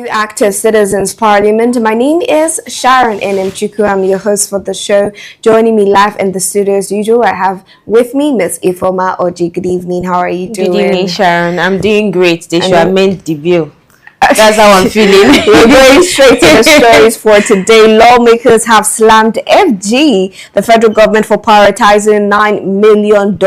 Active Citizens Parliament. My name is Sharon Enemchuku. I'm your host for the show. Joining me live in the studio as usual, I have with me Miss Ifoma Oji. Good evening. How are you doing? Good evening, Sharon. I'm doing great. They should have made the bill. That's how I'm feeling. We're going straight to the stories for today. Lawmakers have slammed FG, the federal government, for prioritizing $9 million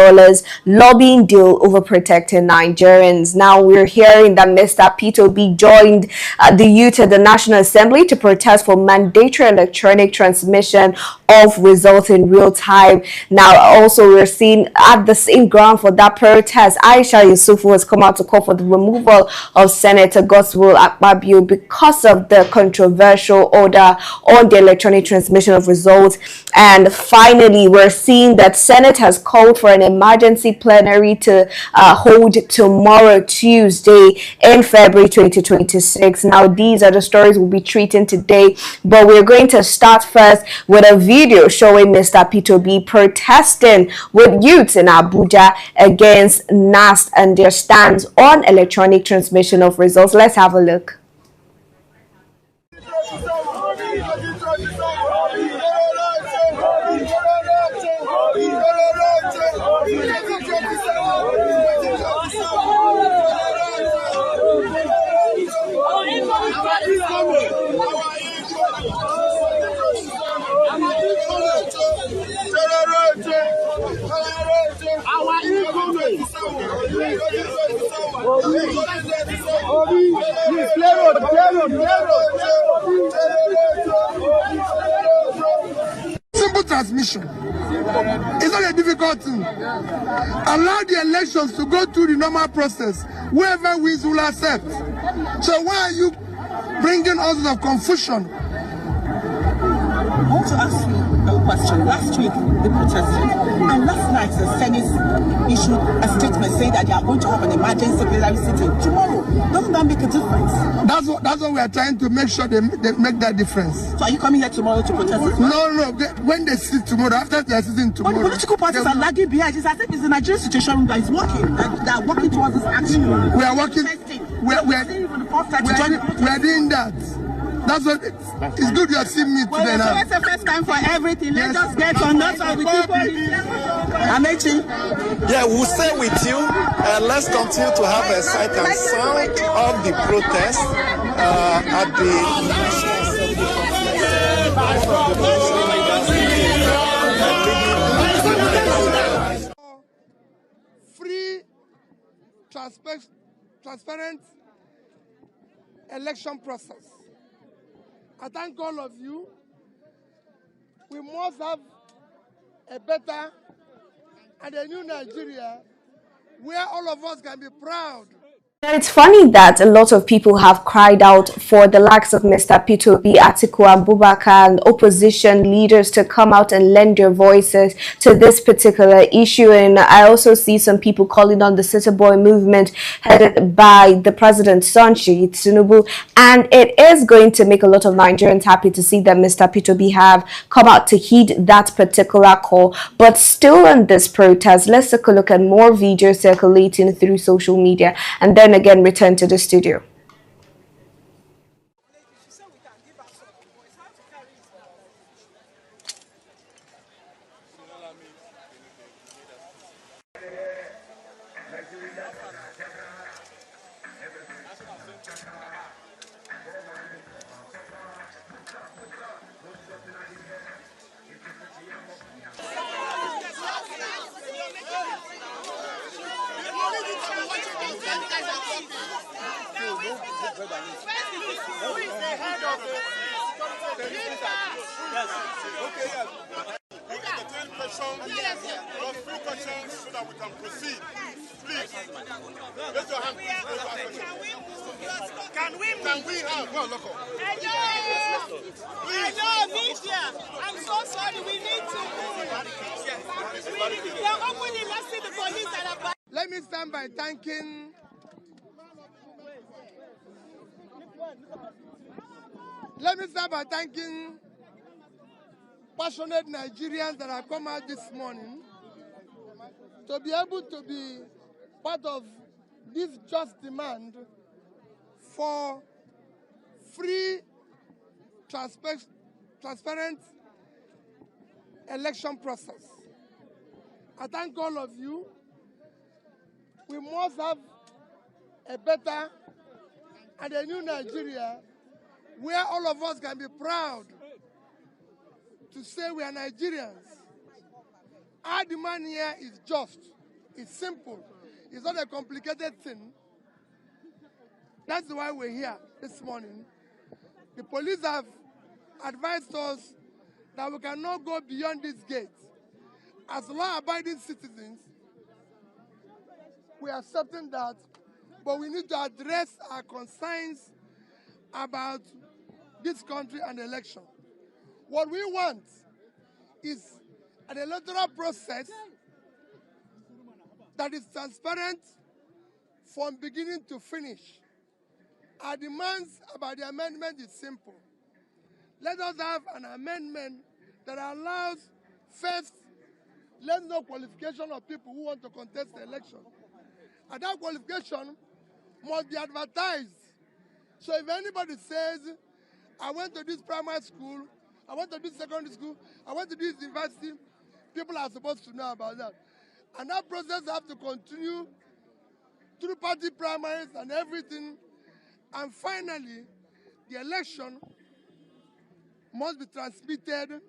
lobbying deal over protecting Nigerians. Now we're hearing that Mr. Peter B joined the youth at the National Assembly to protest for mandatory electronic transmission of results in real time. Now also we're seeing at the same ground for that protest, Aisha Yusufu has come out to call for the removal of Senator Godswill Akpabio because of the controversial order on the electronic transmission of results. And finally, we're seeing that Senate has called for an emergency plenary to hold tomorrow, Tuesday, in February 2026. Now, these are the stories we'll be treating today, but we're going to start first with a video showing Mr. Peter B protesting with youths in Abuja against NAST and their stance on electronic transmission of results. Let's have a look. Simple transmission. It's not a difficult thing. Allow the elections to go through the normal process. Whoever wins will accept. So why are you bringing all sorts of confusion? I want to ask you a question. Last week, they protested. And last night, the Senate issued a statement saying that they are going to have an emergency plenary sitting tomorrow. Doesn't that make a difference? That's what we are trying to make sure they make that difference. So are you coming here tomorrow to protest? No. When they sit tomorrow, after they are sitting tomorrow. But the political parties are lagging behind. I think it's the Nigerian situation that is working. They are working towards this action. We are working. We are doing that. That's what it's good you have seen me today now. It's the first time for everything. Let us get on that with people. Amechi. Yeah, we'll stay with you. Let's continue to have a sight and sound of the protest at the National Assembly. Free, transparent election process. I thank all of you. We must have a better and a new Nigeria where all of us can be proud. It's funny that a lot of people have cried out for the likes of Mr. Peter B, Atiku Abubakar, and opposition leaders to come out and lend their voices to this particular issue. And I also see some people calling on the City Boy movement headed by the president's son, Chidi Tinubu. And it is going to make a lot of Nigerians happy to see that Mr. Peter B have come out to heed that particular call. But still in this protest, let's take a look at more videos circulating through social media and then again return to the studio. So that we can proceed. Please. Raise your hand, please. Can we have well, look up. Hello, media. I'm so sorry. We need to move. They're opening. Let's see the police that are. Let me start by thanking passionate Nigerians that have come out this morning to be able to be part of this just demand for free, transparent election process. I thank all of you. We must have a better and a new Nigeria where all of us can be proud to say we are Nigerians. Our demand here is just, it's simple, it's not a complicated thing. That's why we're here this morning. The police have advised us that we cannot go beyond this gate. As law-abiding citizens, we are accepting that, but we need to address our concerns about this country and the election. What we want is an electoral process that is transparent from beginning to finish. Our demands about the amendment is simple. Let us have an amendment that allows first, let no qualification of people who want to contest the election. And that qualification must be advertised. So if anybody says, I went to this primary school, I went to this secondary school, I went to this university, people are supposed to know about that. And that process has to continue through party primaries and everything. And finally, the election must be transmitted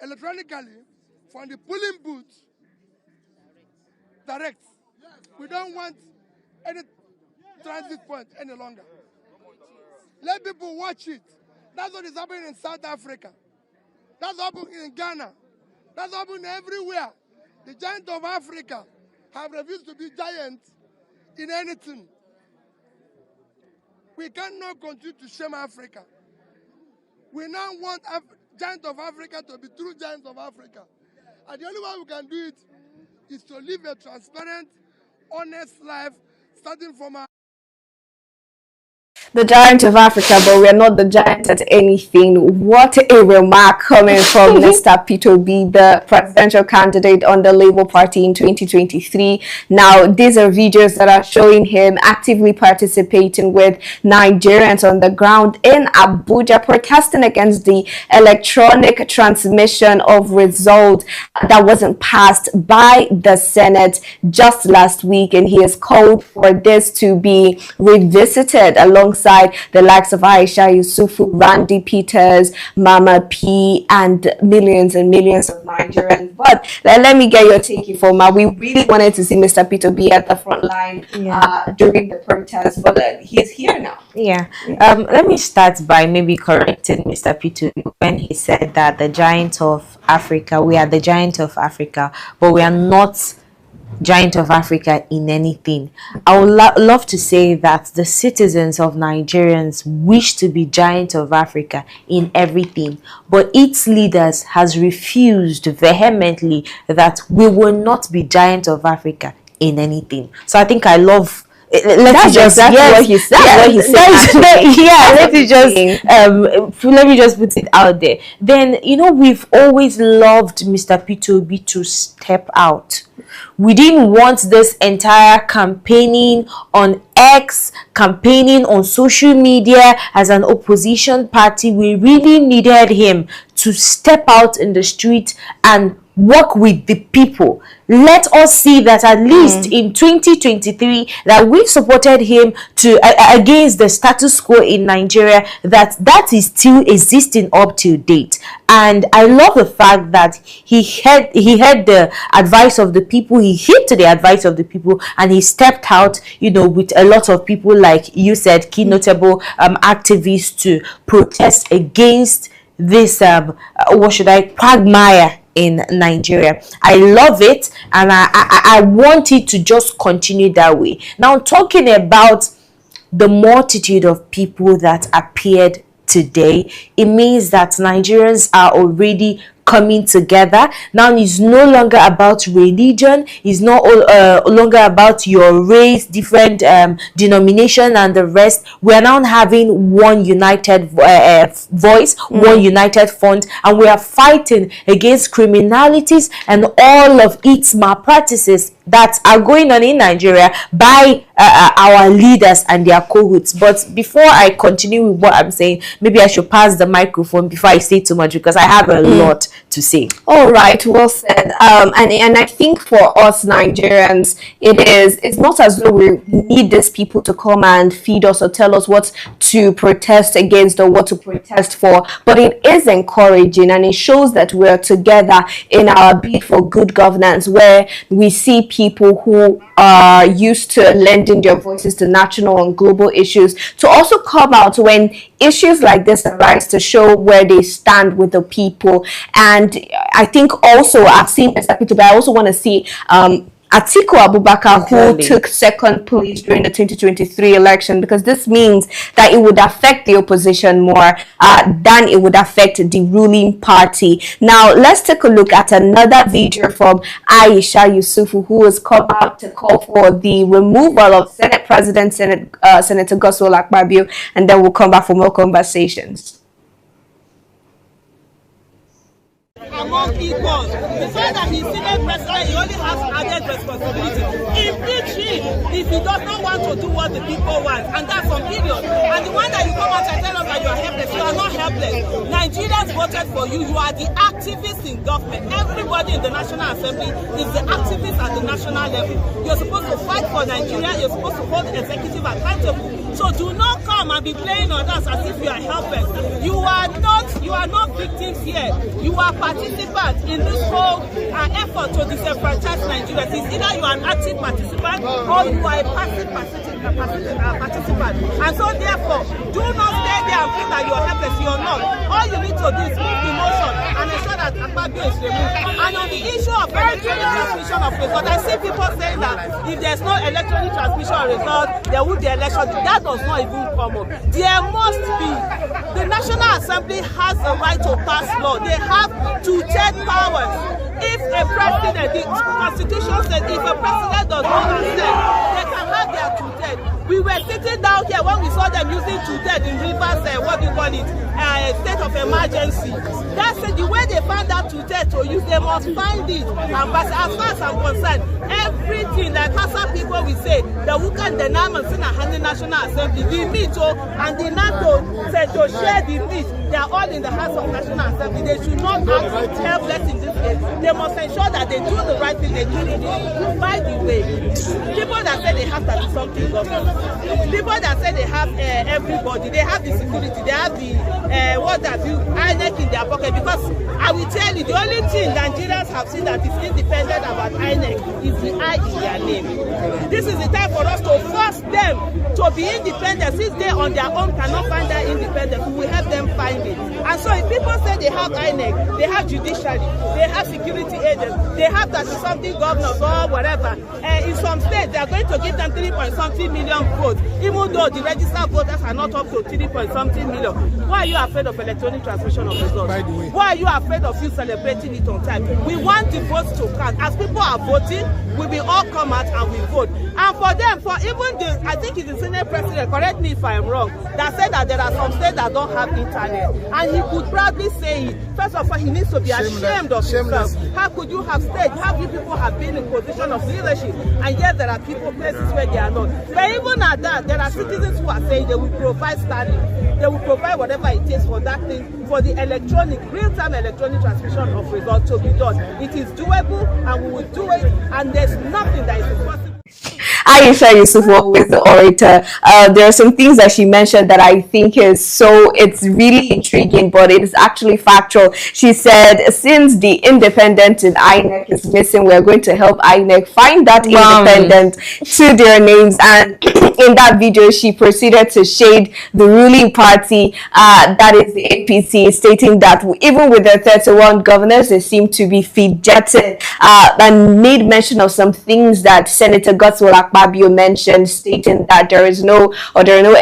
electronically from the polling booth direct. We don't want any transit point any longer. Let people watch it. That's what is happening in South Africa. That's happening in Ghana. That's happening everywhere. The giant of Africa have refused to be giants in anything. We cannot continue to shame Africa. We now want giant of Africa to be true giants of Africa. And the only way we can do it is to live a transparent, honest life, starting from our the giant of Africa, but we're not the giant at anything. What a remark coming from Mr. Peter B, the presidential candidate on the Labour Party in 2023. Now, these are videos that are showing him actively participating with Nigerians on the ground in Abuja, protesting against the electronic transmission of results that wasn't passed by the Senate just last week, and he has called for this to be revisited alongside the likes of Aisha Yusufu, Randy Peters, Mama P, and millions of Nigerians. But let me get your take, Ifoma. We really wanted to see Mr. Peter B at the front line during the protest, but he's here now. Let me start by maybe correcting Mr. Peter when he said that the giant of Africa, we are the giant of Africa, but we are not giant of Africa in anything. I would love to say that the citizens of Nigerians wish to be giant of Africa in everything, but its leaders has refused vehemently that we will not be giant of Africa in anything. So I think I love let me just put it out there. Then, you know, we've always loved Mr. P2B to step out. We didn't want this entire campaigning on X, campaigning on social media as an opposition party. We really needed him to step out in the street and work with the people. Let us see that at least in 2023 that we supported him to against the status quo in Nigeria, that is still existing up to date. And I love the fact that he heard the advice of the people, he heeded to the advice of the people, and he stepped out, you know, with a lot of people, like you said, key notable activists, to protest against this quagmire in Nigeria. I love it, and I want it to just continue that way. Now, talking about the multitude of people that appeared today, it means that Nigerians are already coming together. Now it's no longer about religion, it's no longer about your race, different denomination and the rest. We are now having one united voice, one united front, and we are fighting against criminalities and all of its malpractices that are going on in Nigeria by our leaders and their cohorts. But before I continue with what I'm saying, maybe I should pass the microphone before I say too much, because I have a lot to say. All right, well said. And I think for us Nigerians, it's not as though we need these people to come and feed us or tell us what to protest against or what to protest for, but it is encouraging, and it shows that we're together in our bid for good governance, where we see people who are used to lending their voices to national and global issues to also come out when issues like this arise, to show where they stand with the people. And I think also I've seen Mr. Peter, but I also want to see Atiku Abubakar, who took second place during the 2023 election, because this means that it would affect the opposition more than it would affect the ruling party. Now, let's take a look at another video from Aisha Yusufu, who has come out to call for the removal of Senate President Senator Godswill Akpabio, and then we'll come back for more conversations. Among equals, the fact that he's Senate President, he only has added responsibility. Impeach him if he does not want to do what the people want, and that's on period. And the one that you come out and tell us that you are helpless, you are not helpless. Nigerians voted for you. You are the activists in government. Everybody in the National Assembly is the activist at the national level. You're supposed to fight for Nigeria. You're supposed to hold the executive accountable. So do not come and be playing on us as if you are helpless. You are not victims here. You are participants in this whole effort to disenfranchise Nigeria. It's either you are an active participant or you are a passive participant. And so therefore, do not stay there and think that you are helpless. You are not. All you need to do is move the motion and ensure that Akpabio is removed. And on the issue of electronic transmission of results, I see people saying that if there's no electronic transmission of results, there will be election. That does not even come up. There must be. The National Assembly has the right to pass law. They have two-third powers. If a president, the Constitution says if a president does not consent, they can have their two-third. We were sitting down here when we saw them using two-third in Rivers, what do you call it, state of emergency. That's the way they found that two-third to use, they must find it. And but as far as I'm concerned, everything that Kasa people will say, the Wukan, the Naman, and the National Assembly, the NATO and the NATO said to share the meat. They are all in the hands of National Assembly. They should not act helpless in this case. They must ensure that they do the right thing. They do it. By the way, people that say they have 30-something government, people that say they have everybody, they have the security, they have the INEC in their pocket. Because I will tell you, the only thing Nigerians have seen that is independent about INEC is the I in their name. This is the time for us to force them to be independent. Since they on their own cannot find that independence, we will help them find it. And so if people say they have INEC, they have judiciary, they have security agents, they have 30-something governors or whatever, in some states they are going to give them 3-point-something million votes, even though the registered voters are not up to 3-point-something million. Why are you afraid of electronic transmission of results? By the way, why are you afraid of you celebrating it on time? We want the votes to count. As people are voting, we will all come out and we vote. And for them, for even the, I think it's the Senate President, correct me if I'm wrong, that said that there are some states that don't have internet. And he could proudly say it. First of all, he needs to be ashamed of himself. How could you have stayed? How you people have been in position of leadership? And yet there are people, places where they are not. But even at that, there are citizens who are saying they will provide Stanbic. They will provide whatever it takes for that thing, for the electronic, real-time electronic transmission of results to be done. It is doable and we will do it, and there's nothing that is impossible. Aisha Yusufu with the orator. There are some things that she mentioned that I think it's really intriguing, but it is actually factual. She said, since the independent in INEC is missing, we're going to help INEC find that independent to their names. And in that video, she proceeded to shade the ruling party, that is the APC, stating that even with their 31 governors, they seem to be fidgeted, and made mention of some things that Senator Godswill Akpabio mentioned, stating that there are no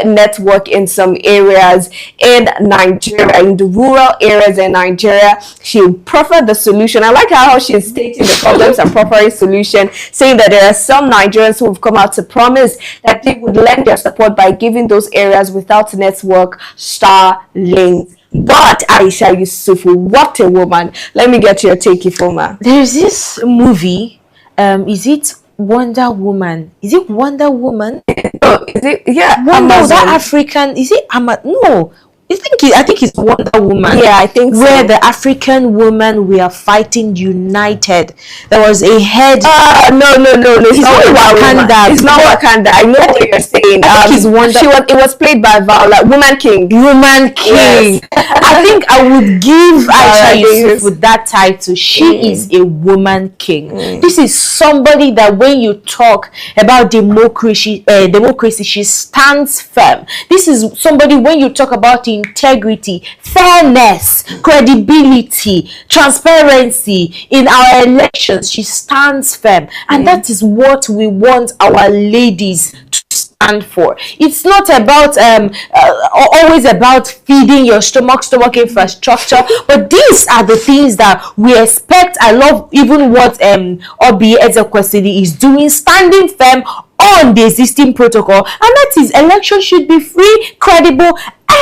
network in some areas in Nigeria, in the rural areas in Nigeria. She proffered the solution. I like how she's stating the problems and proffering solution, saying that there are some Nigerians who have come out to promise that they would lend their support by giving those areas without network Starlink. But Aisha Yusufu, what a woman. Let me get your take, Ifoma. There's this movie, is it Wonder Woman. Is it Wonder Woman? Oh, is it? Yeah, Wonder, that African, is it no, I think it's Wonder Woman. Yeah, I think so. Where the African woman we are fighting united. There was a head. No. It's not Wakanda. It's not Wakanda. I know what you're saying. It was played by Viola, Woman King. Woman King. Yes. I think I would give Aisha Yusuf with that title. She is a woman king. This is somebody that when you talk about democracy, she stands firm. This is somebody when you talk about integrity, fairness, credibility, transparency in our elections, she stands firm. And that is what we want our ladies to stand for. It's not about always about feeding your stomach infrastructure, but these are the things that we expect. I love even what Obi Ezekwesili is doing, standing firm on the existing protocol, and that is election should be free, credible,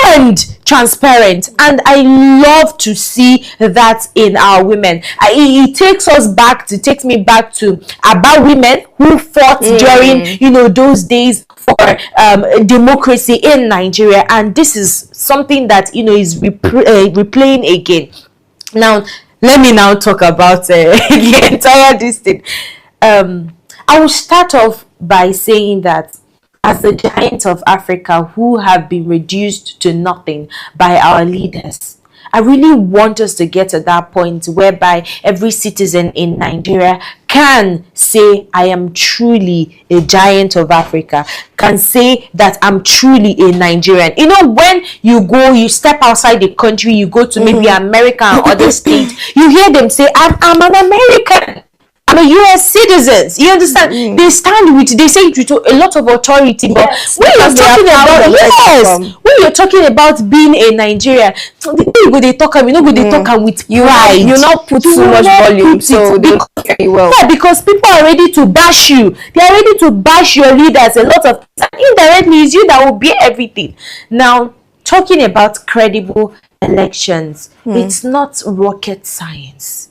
and transparent. And I love to see that in our women. It takes me back to about women who fought during those days for democracy in Nigeria, and this is something that is replaying again. Now let me now talk about the entire this thing. I will start off by saying that as the giants of Africa who have been reduced to nothing by our leaders, I really want us to get to that point whereby every citizen in Nigeria can say, I am truly a giant of Africa, can say that I'm truly a Nigerian. When you step outside the country, you go to maybe America and other states, you hear them say, I'm an American. I'm a US citizens. You understand? They say it with a lot of authority. But when you're talking about being a Nigerian, they talk with pride. You not put so much volume, so they very well. Yeah, because people are ready to bash you. They are ready to bash your leaders. A lot of indirectly it's you that will be everything. Now, talking about credible elections, it's not rocket science.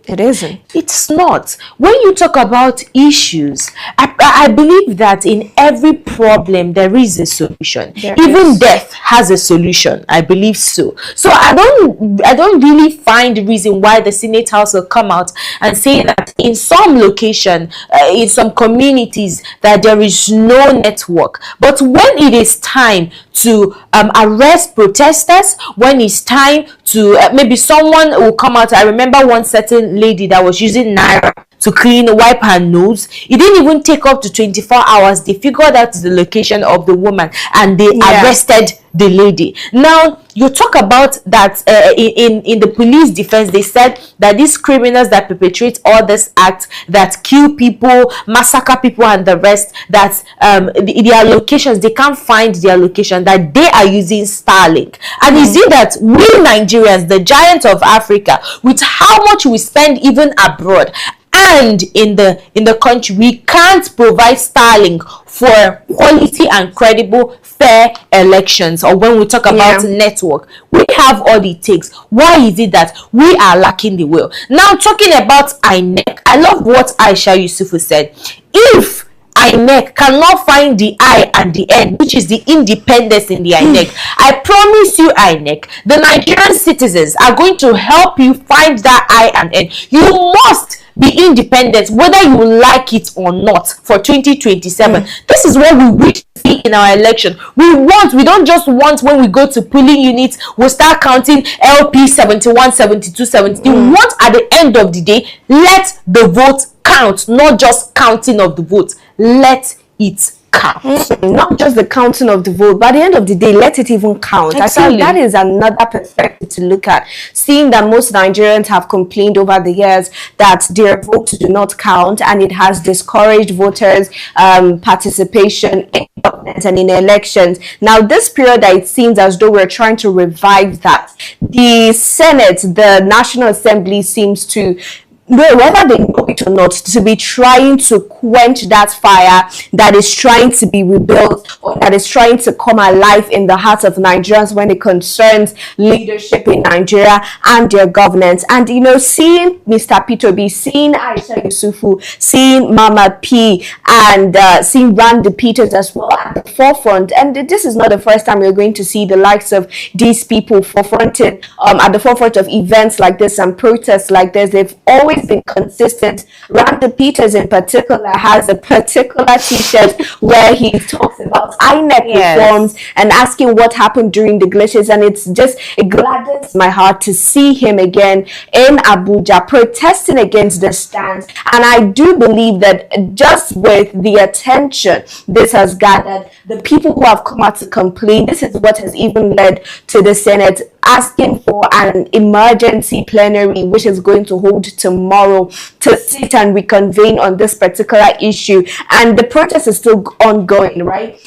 It isn't. It's not. When you talk about issues, I believe that in every problem there is a solution. Even death has a solution. I believe so. So I don't really find the reason why the Senate House will come out and say that in some location, in some communities, that there is no network. But when it is time to arrest protesters, when it's time to maybe someone will come out. I remember one certain lady that was using Naira to wipe her nose. It didn't even take up to 24 hours. They figured out the location of the woman and they arrested the lady. Now you talk about that in the police defense, they said that these criminals that perpetrate all this act, that kill people, massacre people and the rest, that their locations, they can't find their location, that they are using Starlink. And is it that we Nigerians, the giants of Africa, with how much we spend even abroad and in the country, we can't provide Starlink for quality and credible fair elections? Or when we talk about network, we have all it takes. Why is it that we are lacking the will? Now talking about INEC, I love what Aisha Yusufu said. If INEC cannot find the I and the N, which is the independence in the INEC, I promise you, INEC, the Nigerian citizens are going to help you find that I and N. You must be independent, whether you like it or not, for 2027. This is what we wish to see in our election. We don't just want when we go to polling units, we'll start counting LP 71, 72, 73. We want at the end of the day, let the vote count, not just counting of the vote. Let it count. Not just the counting of the vote, but at the end of the day, let it even count. Exactly. I think that is another perspective to look at. Seeing that most Nigerians have complained over the years that their votes do not count, and it has discouraged voters' participation in government and in elections. Now, this period, it seems as though we're trying to revive that. The Senate, the National Assembly, seems to whether they know it or not, to be trying to quench that fire that is trying to be rebuilt, or that is trying to come alive in the hearts of Nigerians when it concerns leadership in Nigeria and their governance. And seeing Mr. P2B, seeing Aisha Yusufu, seeing Mama P, and seeing Randy Peters as well at the forefront. And this is not the first time we're going to see the likes of these people forefronting at the forefront of events like this and protests like this. They've always been consistent. Randy Peters in particular has a particular t-shirt where he talks about INEC reforms and asking what happened during the glitches, and it gladdens my heart to see him again in Abuja protesting against the stance. And I do believe that just with the attention this has gathered, the people who have come out to complain, this is what has even led to the Senate asking for an emergency plenary, which is going to hold tomorrow, to sit and reconvene on this particular issue. And the protest is still ongoing, right?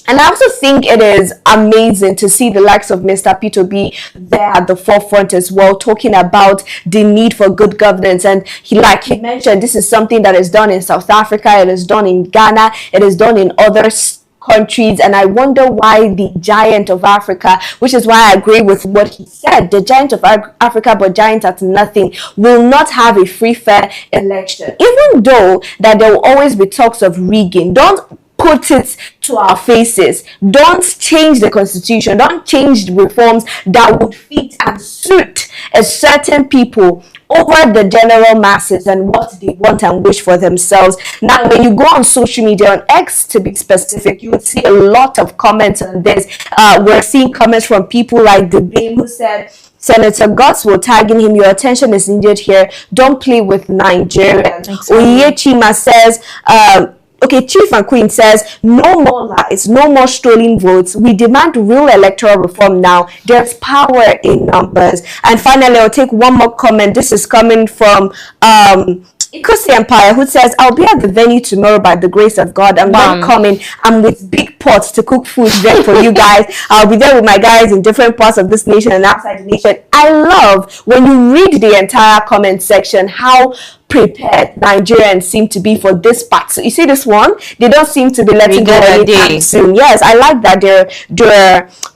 And I also think it is amazing to see the likes of Mr. P2B there at the forefront as well, talking about the need for good governance. And like he mentioned, this is something that is done in South Africa, it is done in Ghana, it is done in other countries. And I wonder why the giant of Africa, which is why I agree with what he said, the giant of Africa but giant at nothing, will not have a free fair election, even though that there will always be talks of rigging. Don't put it to our faces. Don't change the constitution. Don't change the reforms that would fit and suit a certain people over the general masses and what they want and wish for themselves. Now, when you go on social media, on X to be specific, you would see a lot of comments on this. We're seeing comments from people like the Beam, who said, Senator Godswill tagging him, your attention is needed here. Don't play with Nigeria. Oyechima says, okay, Chief and Queen says, no more lies, no more stolen votes. We demand real electoral reform now. There's power in numbers. And finally, I'll take one more comment. This is coming from Ikosi Empire, who says, I'll be at the venue tomorrow by the grace of God. I'm not coming. I'm with big pots to cook food there for you guys. I'll be there with my guys in different parts of this nation and outside the nation. I love when you read the entire comment section how prepared Nigerians seem to be for this part. So you see this one, they don't seem to be letting go anytime soon. Yes, I like that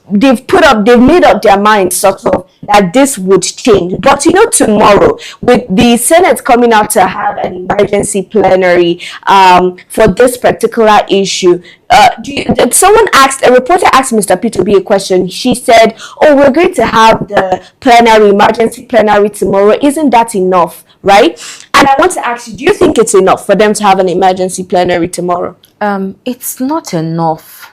they've made up their minds sort of that this would change. But tomorrow, with the Senate coming out to have an emergency plenary for this particular issue, someone asked, a reporter asked Mr. P2B a question. She said, oh, we're going to have the emergency plenary tomorrow. Isn't that enough? Right? And I want to ask you, do you think it's enough for them to have an emergency plenary tomorrow? It's not enough.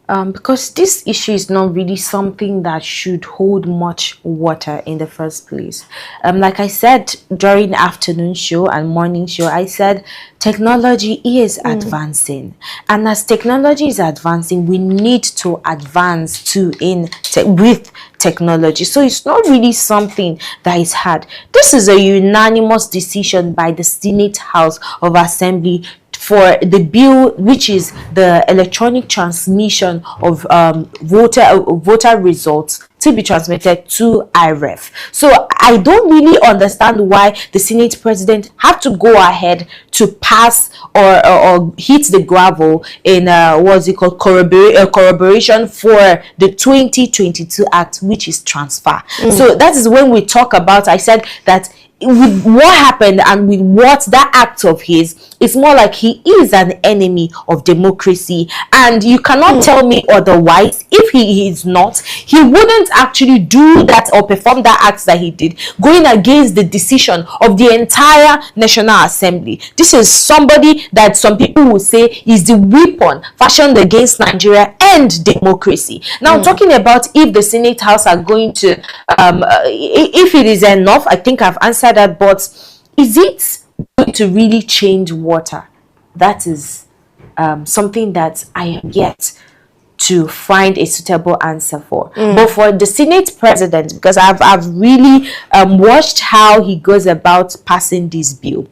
Because this issue is not really something that should hold much water in the first place. Like I said during the afternoon show and morning show, I said technology is advancing, and as technology is advancing, we need to advance too with technology. So it's not really something that is hard. This is a unanimous decision by the Senate House of Assembly for the bill, which is the electronic transmission of voter results to be transmitted to IREF. So I don't really understand why the Senate president had to go ahead to pass or hit the gravel in what's it called, corroboration for the 2022 Act, which is transfer. So that is when we talk about, I said that with what happened and with what that act of his, it's more like he is an enemy of democracy, and you cannot tell me otherwise. If he is not, he wouldn't actually do that or perform that act that he did, going against the decision of the entire National Assembly. This is somebody that some people will say is the weapon fashioned against Nigeria and democracy. Now, talking about if the Senate House are going to if it is enough, I think I've answered that, but is it going to really change water? That is something that I am yet to find a suitable answer for. But for the Senate president, because I've really watched how he goes about passing this bill,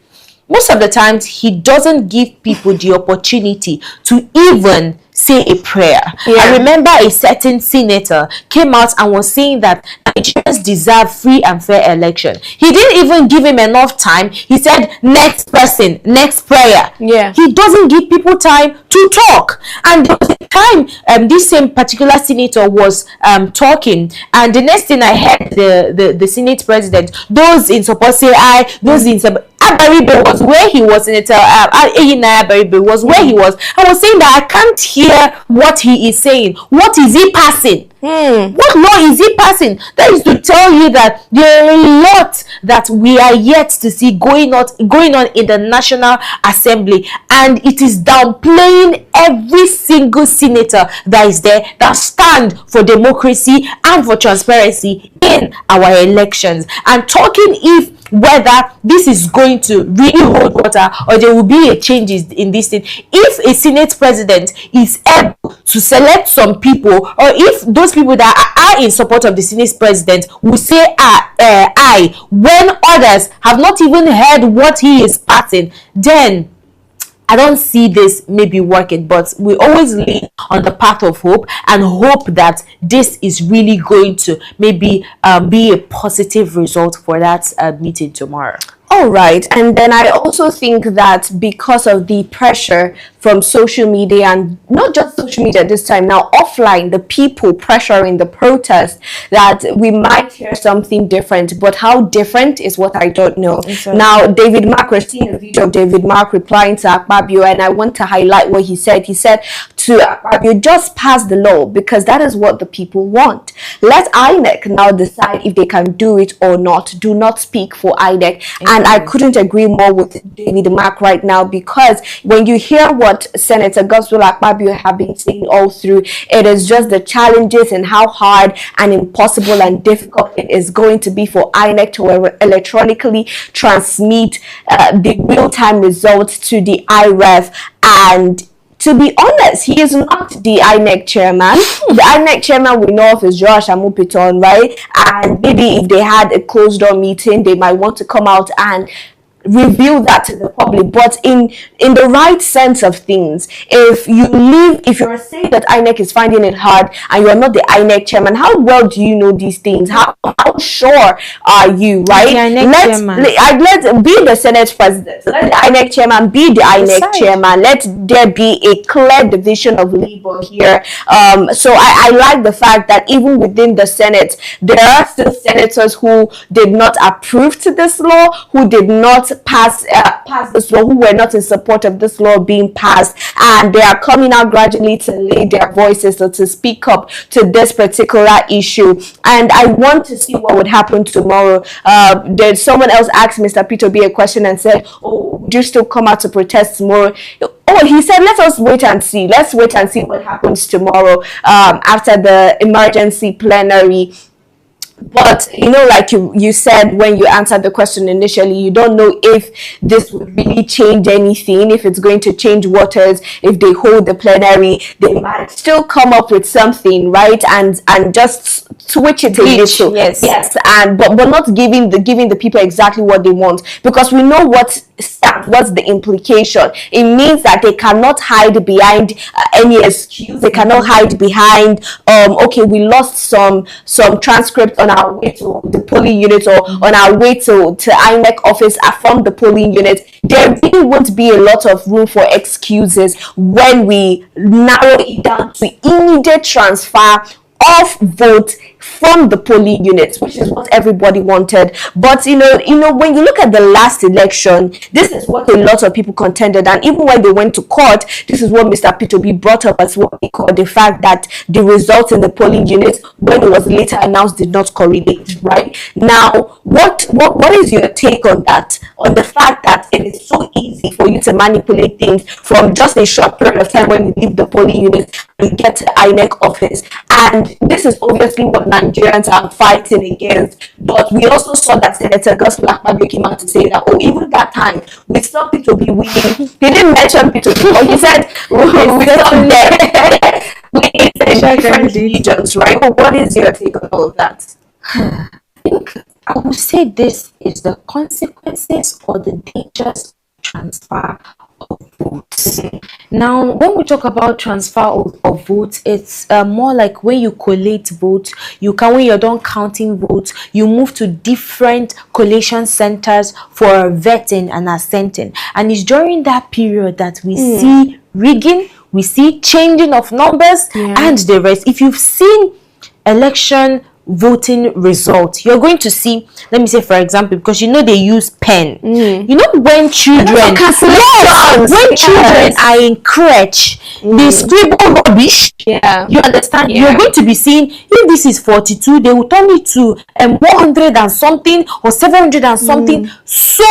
most of the times he doesn't give people the opportunity to even say a prayer. I remember a certain senator came out and was saying that Nigerians deserve free and fair election. He didn't even give him enough time. He said, next person, next prayer. Yeah. He doesn't give people time to talk. And there was a time this same particular senator was talking, and the next thing I heard the Senate president, those in support say aye, those in support, Abaribe was where he was, Senator Abaribe was where he was. I was saying that I can't hear what he is saying. What is he passing? What law is he passing? That is to tell you that there are a lot that we are yet to see going on in the National Assembly, and it is downplaying every single senator that is there that stand for democracy and for transparency in our elections, and talking if whether this is going to really hold water or there will be a changes in this thing. If a Senate president is able to select some people, or if those people that are in support of the Senate president will say aye when others have not even heard what he is passing, then I don't see this maybe working. But we always lean on the path of hope and hope that this is really going to maybe be a positive result for that meeting tomorrow. All right. And then I also think that because of the pressure from social media, and not just social media this time, now offline, the people pressuring the protest, that we might hear something different. But how different is what I don't know. Exactly. Now, David Mark, we're seeing a video of David Mark replying to Akpabio, and I want to highlight what he said. He said to Akpabio, just pass the law because that is what the people want. Let INEC now decide if they can do it or not. Do not speak for INEC. And I couldn't agree more with David Mark right now, because when you hear what Senator Godswill Akpabio have been saying all through, it is just the challenges and how hard and impossible and difficult it is going to be for INEC to electronically transmit the real-time results to the IREF. And to be honest, he is not the INEC chairman. The INEC chairman we know of is Josh Amupiton, right? And maybe if they had a closed door meeting, they might want to come out and reveal that to the public. But in the right sense of things, if you're saying that INEC is finding it hard and you're not the INEC chairman, how well do you know these things? How sure are you, right? Let's be the Senate president, let the INEC chairman be the INEC chairman. Let there be a clear division of labor here. So I like the fact that even within the Senate, there are still senators who did not approve to this law, who did not pass this law, who were not in support of this law being passed, and they are coming out gradually to lay their voices or to speak up to this particular issue. And I want to see what would happen tomorrow. There's someone else asked Mr. Peter B a question and said, oh, do you still come out to protest tomorrow? Oh, he said, let us wait and see. Let's wait and see what happens tomorrow after the emergency plenary. But like you said when you answered the question initially, you don't know if this would really change anything, if it's going to change waters. If they hold the plenary, they might still come up with something, right? And just switch it a little. Yes. And but not giving the people exactly what they want, because we know what's the implication. It means that they cannot hide behind any excuse. They cannot hide behind okay, we lost some transcript on our way to the polling unit, or on our way to INEC office from the polling unit. There really won't be a lot of room for excuses when we narrow it down to immediate transfer of vote from the polling units, which is what everybody wanted. But when you look at the last election, this is what a lot of people contended, and even when they went to court, this is what Mr. P2B brought up as what he called the fact that the results in the polling units, when it was later announced, did not correlate. Right now, what is your take on that? On the fact that it is so easy for you to manipulate things from just a short period of time when you leave the polling unit and get to the INEC office. And this is obviously what Nigerians are fighting against. But we also saw that Senator Godswill Akpabio came out to say that, even that time, we saw P2B winning. He didn't mention P2B, but he said, we saw there. We in different regions, right? But what is your take on all of that? I think I would say this is the consequences or the dangers transfer votes. Now, when we talk about transfer of votes, it's more like when you collate votes, when you're done counting votes, you move to different collation centers for vetting and assenting. And it's during that period that we see rigging, we see changing of numbers, and the rest. If you've seen election voting result, you're going to see, let me say for example, because they use pen, when children are in crèche, they scribble rubbish, you understand, you're going to be seeing, if this is 42, they will turn it to 100 and something or 700 and something, so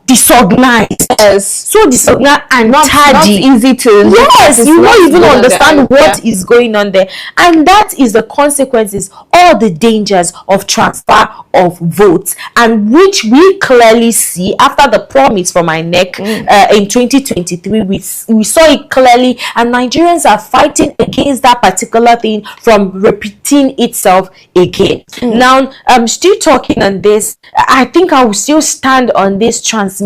disorganized, so disorganized and tardy, not easy to you won't even understand what is going on there. And that is the consequences, all the dangers of transfer of votes, and which we clearly see after the promise from INEC in 2023. We saw it clearly, and Nigerians are fighting against that particular thing from repeating itself again. Now, I'm still talking on this. I think I will still stand on this transmission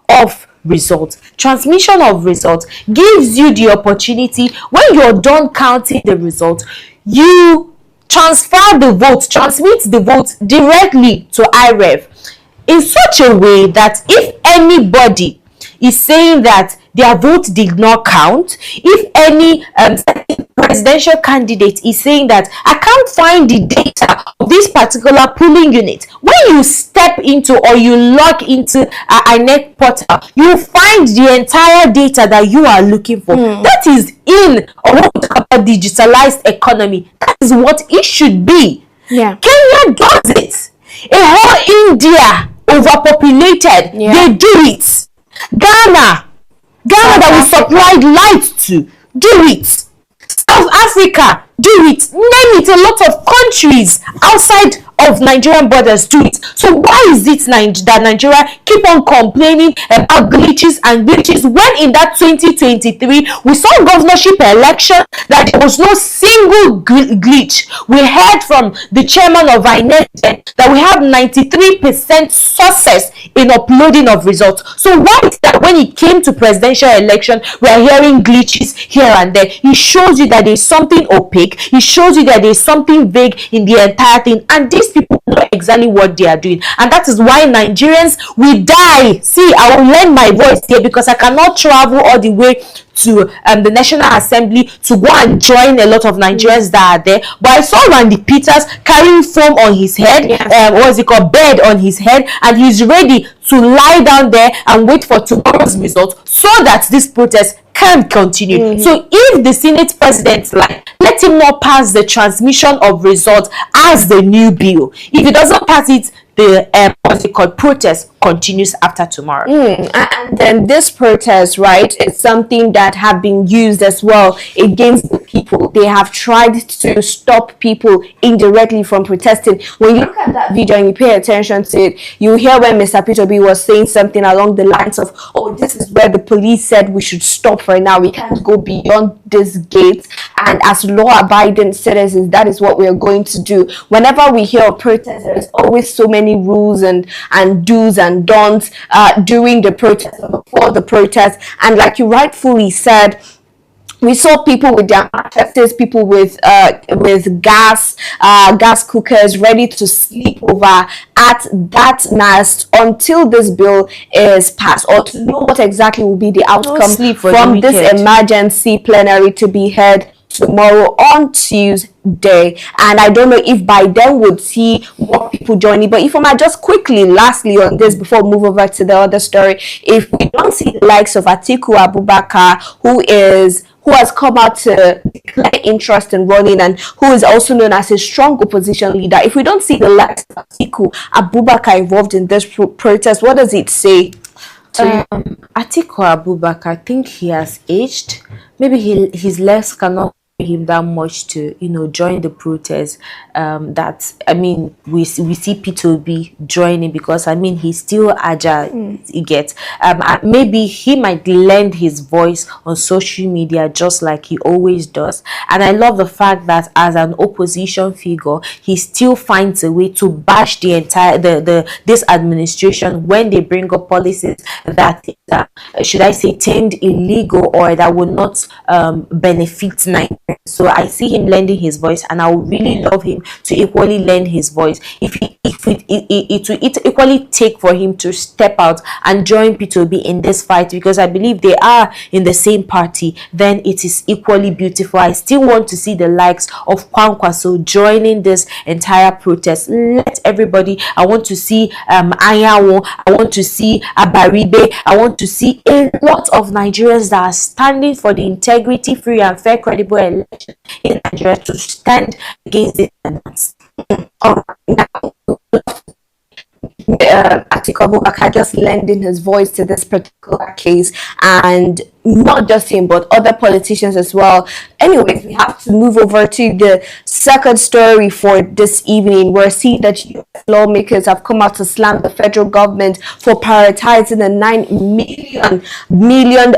of results. Transmission of results gives you the opportunity, when you're done counting the results, you transfer the vote, transmit the vote directly to IREV in such a way that if anybody is saying that their vote did not count, if any presidential candidate is saying that I can't find the data of this particular polling unit, when you step into or you log into INEC portal, you find the entire data that you are looking for. That is in what we talk about digitalized economy. That is what it should be. Kenya does it. A whole India overpopulated, they do it. Ghana that we supplied light to, do it. South Africa, do it. Name it. A lot of countries outside of Nigerian borders do it. So why is it that Nigeria keep on complaining about glitches and glitches, when in that 2023 we saw governorship election that there was no single glitch? We heard from the chairman of INEC that we have 93% success in uploading of results. So why is that when it came to presidential election we are hearing glitches here and there? It shows you that there is something opaque. It shows you that there is something vague in the entire thing, and these people know exactly what they are doing, and that is why Nigerians will die. See, I will lend my voice here because I cannot travel all the way to the National Assembly to go and join a lot of Nigerians that are there. But I saw Randy Peters carrying foam on his head, what's it called, bed on his head, and he's ready to lie down there and wait for tomorrow's result so that this protest can continue. So if the Senate president let him not pass the transmission of results as the new bill. If he doesn't pass it, the what's it called, protest continues after tomorrow. And then this protest, right, is something that have been used as well against the people. They have tried to stop people indirectly from protesting. When you look at that video and you pay attention to it, you hear when Mr. P2B was saying something along the lines of, oh, this is where the police said we should stop for now. We can't go beyond this gate. And as law-abiding citizens, that is what we are going to do. Whenever we hear a protest, there is always so many rules and do's and don'ts during the protest or before the protest. And like you rightfully said, we saw people with their mattresses, people with gas cookers ready to sleep over at that mast until this bill is passed, or to know what exactly will be the outcome from this emergency plenary to be held tomorrow on Tuesday. And I don't know if by then we'll see more people joining. But if I might just quickly, lastly on this, before we move over to the other story, if we don't see the likes of Atiku Abubakar, who has come out to declare interest in running and who is also known as a strong opposition leader, if we don't see the likes of Atiku Abubakar involved in this protest, what does it say to you? Atiku Abubakar, I think he has aged. Maybe his legs cannot him that much to join the protest. That I mean we see P2B joining, because I mean he's still agile. You get maybe he might lend his voice on social media just like he always does. And I love the fact that as an opposition figure, he still finds a way to bash the entire this administration when they bring up policies that should I say termed illegal or that would not benefit Nigerians. So I see him lending his voice, and I would really love him to equally lend his voice. If it will equally take for him to step out and join P2B in this fight, because I believe they are in the same party, then it is equally beautiful. I still want to see the likes of Kwankwaso joining this entire protest. Let everybody, I want to see Ayawo, I want to see Abaribe, I want to see a lot of Nigerians that are standing for the integrity, free and fair, credible election in Nigeria to stand against it. Atiku Abubakar just lending his voice to this particular case, and not just him but other politicians as well. Anyways, we have to move over to the second story for this evening. We're seeing that US lawmakers have come out to slam the federal government for prioritizing a $9 million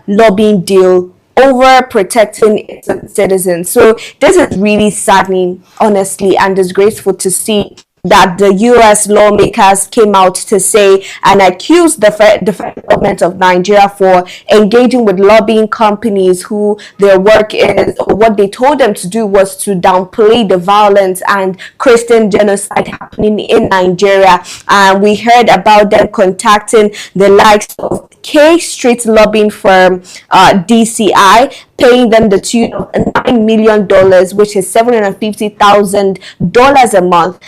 lobbying deal over protecting its citizens. So this is really saddening, honestly, and disgraceful to see that the US lawmakers came out to say and accuse the federal government of Nigeria for engaging with lobbying companies who their work is, or what they told them to do was to downplay the violence and Christian genocide happening in Nigeria. And we heard about them contacting the likes of K Street lobbying firm DCI, paying them the tune of $9 million, which is $750,000 a month.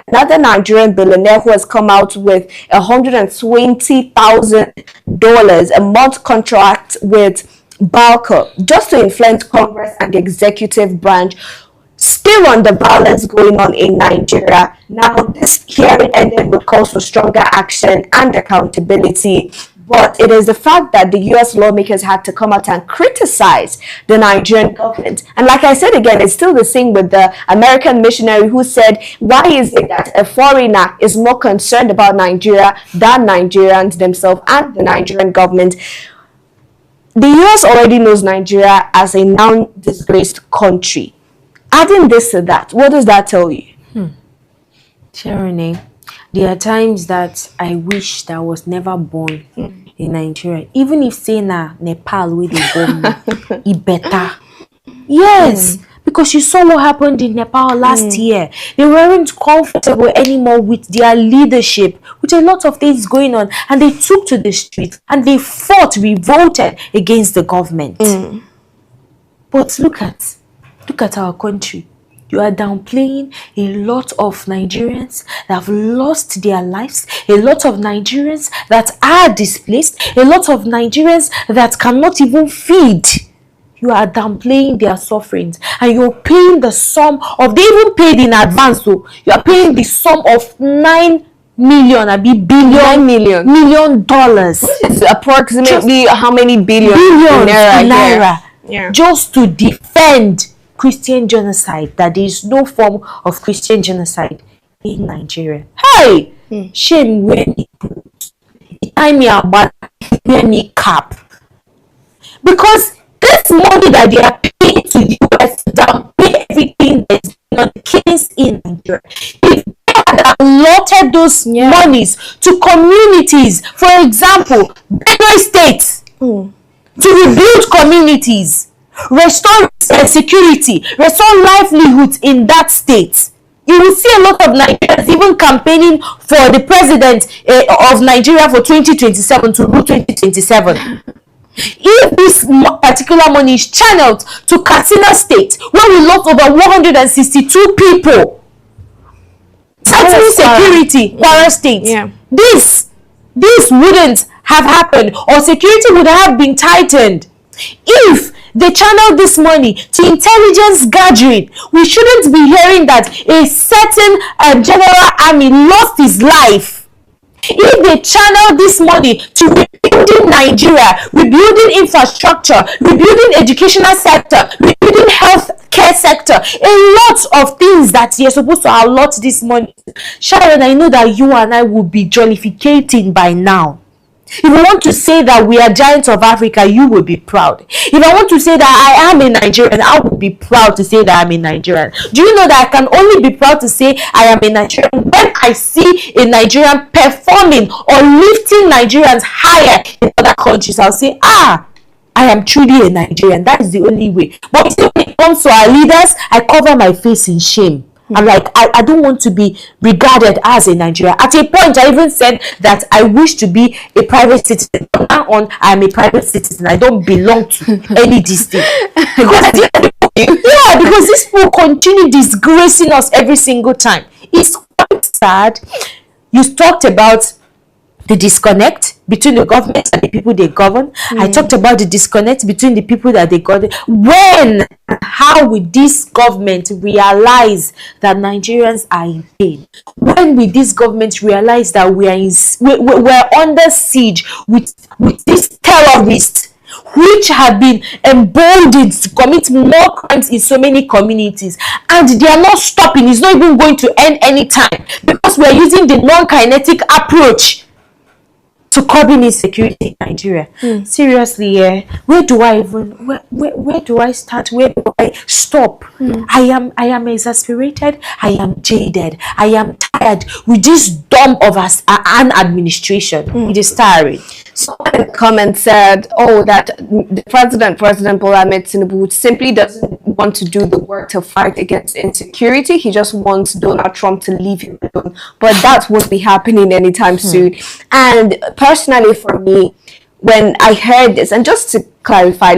Another Nigerian billionaire who has come out with $120,000 a month contract with Balco just to influence Congress and the executive branch. Still on the violence going on in Nigeria. Now, this hearing ended with calls for stronger action and accountability. But it is the fact that the US lawmakers had to come out and criticize the Nigerian government. And like I said again, it's still the same with the American missionary who said, why is it that a foreigner is more concerned about Nigeria than Nigerians themselves and the Nigerian government? The US already knows Nigeria as a now disgraced country. Adding this to that, what does that tell you? Sharon, there are times that I wish that I was never born in Nigeria. Even if say na Nepal where they born me, it better. Yes, because you saw what happened in Nepal last year. They weren't comfortable anymore with their leadership, with a lot of things going on, and they took to the streets and they fought, revolted against the government. But look at our country. You are downplaying a lot of Nigerians that have lost their lives, a lot of Nigerians that are displaced, a lot of Nigerians that cannot even feed. You are downplaying their sufferings, and you're paying the sum of, they even paid in advance, so you are paying the sum of $9 million, million dollars. Which is approximately how many billions naira, just to defend Christian genocide, that there is no form of Christian genocide in Nigeria. Hey, shame when he put time me about when me cap, because this money that they are paying to the US to downplay everything that's not the case in Nigeria. If they had allotted those monies to communities, for example, Benue State, to rebuild communities, restore security, restore livelihoods in that state, you will see a lot of Nigerians even campaigning for the president of Nigeria for 2027 to rule 2027. If this particular money is channeled to Katsina State, where we lost over 162 people, tightening security, Kwara State, this wouldn't have happened, or security would have been tightened if they channel this money to intelligence gathering. We shouldn't be hearing that a certain general army lost his life If they channel this money to rebuilding Nigeria, rebuilding infrastructure, rebuilding educational sector, rebuilding health care sector, a lot of things that you're supposed to allot this money. Sharon, I know that you and I will be jollificating by now. If you want to say that we are giants of Africa, you will be proud. If I want to say that I am a Nigerian, I will be proud to say that I'm a Nigerian. Do you know that I can only be proud to say I am a Nigerian when I see a Nigerian performing or lifting Nigerians higher in other countries? I'll say, I am truly a Nigerian. That is the only way. But when it comes to our leaders, I cover my face in shame. I'm like, I don't want to be regarded as a Nigerian. At a point, I even said that I wish to be a private citizen. From now on, I'm a private citizen. I don't belong to any district. Because these people continue disgracing us every single time. It's quite sad. You talked about the disconnect between the government and the people they govern. I talked about the disconnect between the people that they govern. When and how will this government realize that Nigerians are in pain? When will this government realize that we're under siege with these terrorists, which have been emboldened to commit more crimes in so many communities, and they are not stopping? It's not even going to end anytime, because we're using the non-kinetic approach to curbing insecurity in Nigeria. Seriously, where do I even where do I start? Where do I stop? I am exasperated. I am jaded. I am tired with this dumb of us an administration. It is tiring. Someone in the comments said, that the President Bola Ahmed Tinubu simply doesn't want to do the work to fight against insecurity. He just wants Donald Trump to leave him alone. But that won't be happening anytime soon. And personally, for me, when I heard this, and just to clarify,